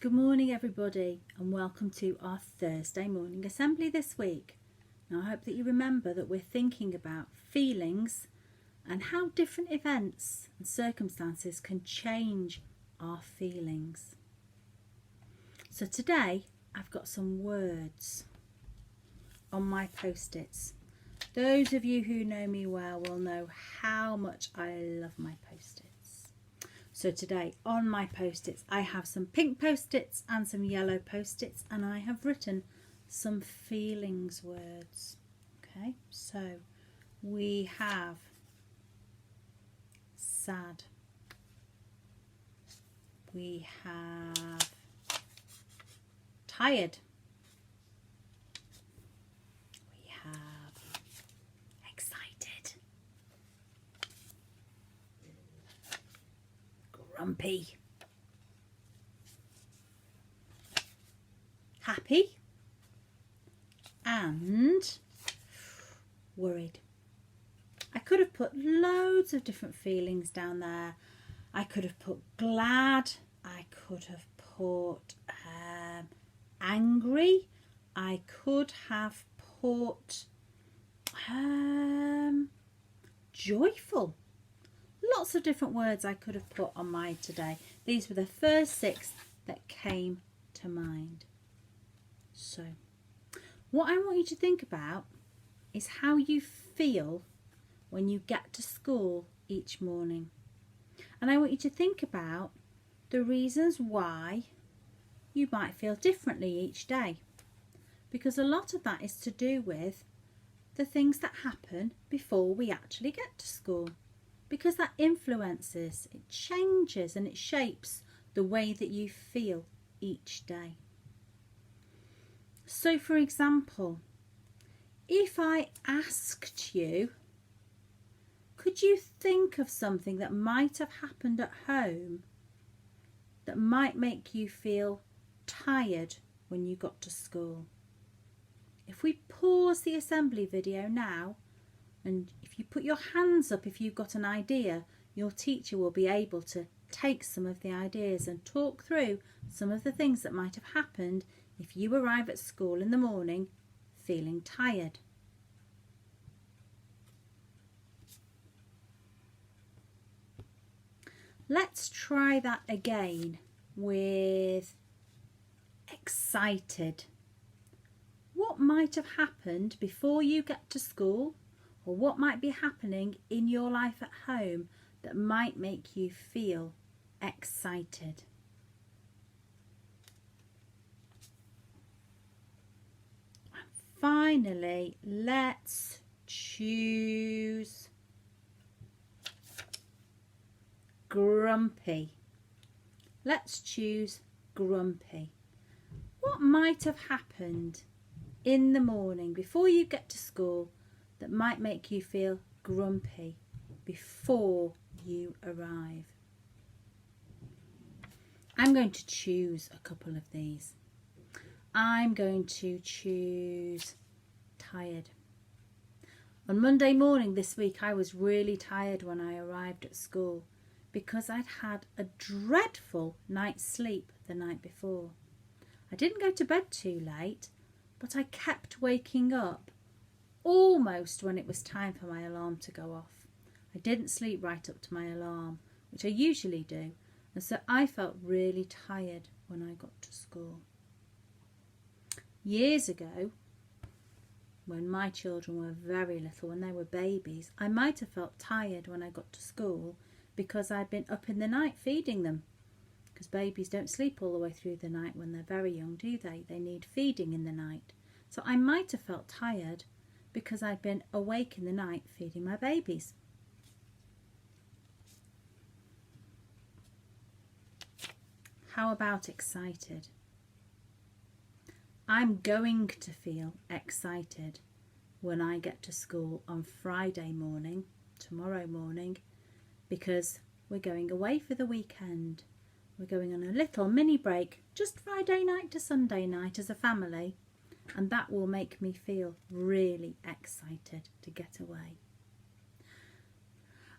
Good morning everybody and welcome to our Thursday morning assembly this week. Now I hope that you remember that we're thinking about feelings and how different events and circumstances can change our feelings. So today I've got some words on my post-its. Those of you who know me well will know how much I love my post-its. So today on my post-its I have some pink post-its and some yellow post-its, and I have written some feelings words. Okay, so we have sad, we have tired, we have excited, grumpy, happy, and worried. I could have put loads of different feelings down there. I could have put glad, I could have put angry, I could have put joyful. Lots of different words I could have put on mine today. These were the first 6 that came to mind. So what I want you to think about is how you feel when you get to school each morning. And I want you to think about the reasons why you might feel differently each day. Because a lot of that is to do with the things that happen before we actually get to school. Because that influences, it changes and it shapes the way that you feel each day. So for example, if I asked you, could you think of something that might have happened at home that might make you feel tired when you got to school? If we pause the assembly video now, and if you put your hands up if you've got an idea, your teacher will be able to take some of the ideas and talk through some of the things that might have happened if you arrive at school in the morning feeling tired. Let's try that again with excited. What might have happened before you get to school, or what might be happening in your life at home that might make you feel excited? And finally, let's choose grumpy. Let's choose grumpy. What might have happened in the morning before you get to school that might make you feel grumpy before you arrive? I'm going to choose a couple of these. I'm going to choose tired. On Monday morning this week I was really tired when I arrived at school because I'd had a dreadful night's sleep the night before. I didn't go to bed too late, but I kept waking up almost when it was time for my alarm to go off. I didn't sleep right up to my alarm, which I usually do, and so I felt really tired when I got to school. Years ago, when my children were very little, when they were babies, I might have felt tired when I got to school because I'd been up in the night feeding them. Because babies don't sleep all the way through the night when they're very young, do they? They need feeding in the night. So I might have felt tired because I'd been awake in the night feeding my babies. How about excited? I'm going to feel excited when I get to school on Friday morning, tomorrow morning, because we're going away for the weekend. We're going on a little mini break, just Friday night to Sunday night as a family, and that will make me feel really excited to get away.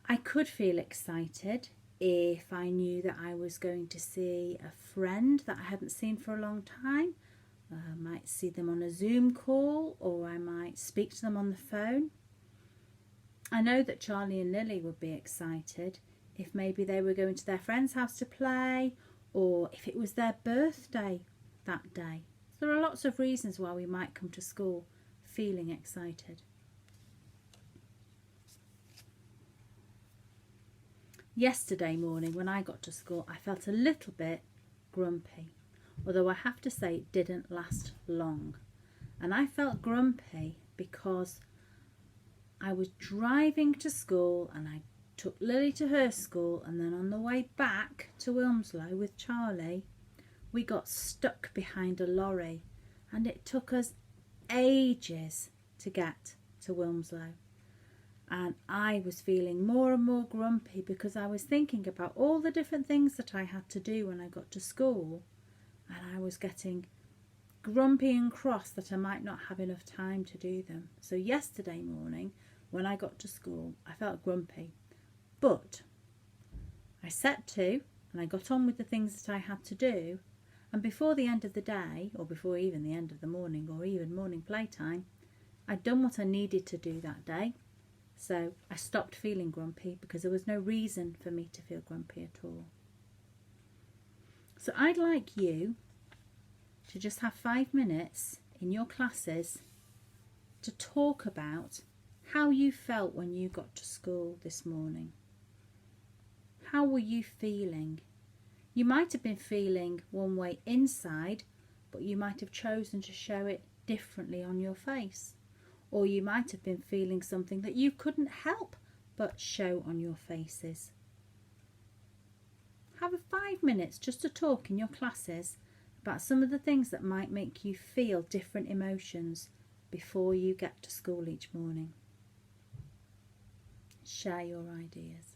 I could feel excited if I knew that I was going to see a friend that I hadn't seen for a long time. I might see them on a Zoom call, or I might speak to them on the phone. I know that Charlie and Lily would be excited if maybe they were going to their friend's house to play, or if it was their birthday that day. So there are lots of reasons why we might come to school feeling excited. Yesterday morning when I got to school, I felt a little bit grumpy, although I have to say it didn't last long. And I felt grumpy because I was driving to school and I took Lily to her school, and then on the way back to Wilmslow with Charlie, we got stuck behind a lorry and it took us ages to get to Wilmslow. And I was feeling more and more grumpy because I was thinking about all the different things that I had to do when I got to school, and I was getting grumpy and cross that I might not have enough time to do them. So yesterday morning when I got to school, I felt grumpy, but I set to and I got on with the things that I had to do, and before the end of the day, or before even the end of the morning, or even morning playtime, I'd done what I needed to do that day. So I stopped feeling grumpy because there was no reason for me to feel grumpy at all. So I'd like you to just have 5 minutes in your classes to talk about how you felt when you got to school this morning. How were you feeling? You might have been feeling one way inside, but you might have chosen to show it differently on your face. Or you might have been feeling something that you couldn't help but show on your faces. Have 5 minutes just to talk in your classes about some of the things that might make you feel different emotions before you get to school each morning. Share your ideas.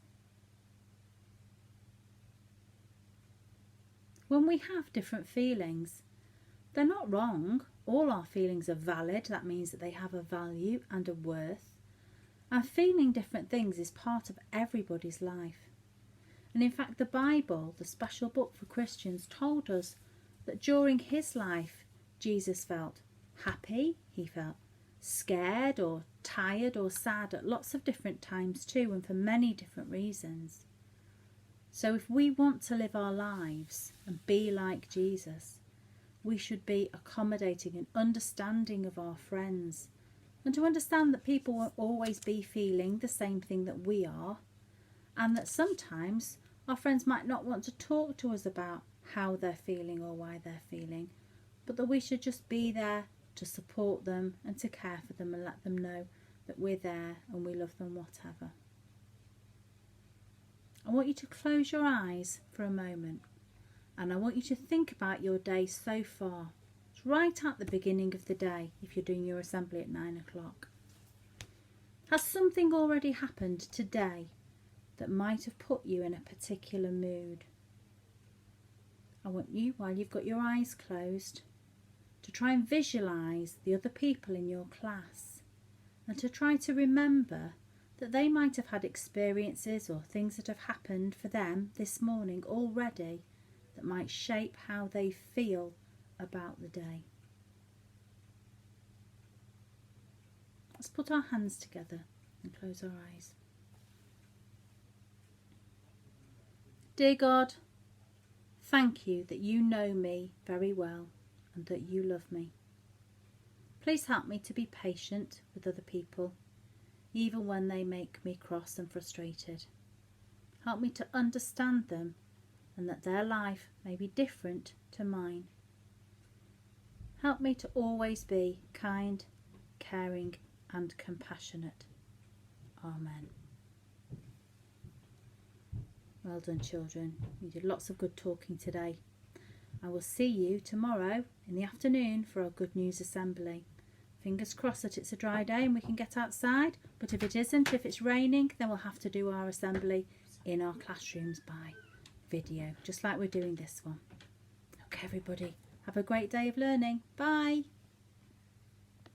When we have different feelings, they're not wrong. All our feelings are valid. That means that they have a value and a worth. And feeling different things is part of everybody's life. And in fact, the Bible, the special book for Christians, told us that during his life, Jesus felt happy, he felt scared or tired or sad at lots of different times too, and for many different reasons. So if we want to live our lives and be like Jesus, we should be accommodating and understanding of our friends, and to understand that people won't always be feeling the same thing that we are, and that sometimes our friends might not want to talk to us about how they're feeling or why they're feeling, but that we should just be there to support them and to care for them and let them know that we're there and we love them, whatever. I want you to close your eyes for a moment, and I want you to think about your day so far. It's right at the beginning of the day if you're doing your assembly at 9 o'clock. Has something already happened today that might have put you in a particular mood? I want you, while you've got your eyes closed, to try and visualise the other people in your class, and to try to remember that they might have had experiences or things that have happened for them this morning already that might shape how they feel about the day. Let's put our hands together and close our eyes. Dear God, thank you that you know me very well and that you love me. Please help me to be patient with other people, even when they make me cross and frustrated. Help me to understand them and that their life may be different to mine. Help me to always be kind, caring and compassionate. Amen. Well done, children. You did lots of good talking today. I will see you tomorrow in the afternoon for our Good News Assembly. Fingers crossed that it's a dry day and we can get outside, but if it isn't, if it's raining, then we'll have to do our assembly in our classrooms by video, just like we're doing this one. Okay, everybody, have a great day of learning. Bye.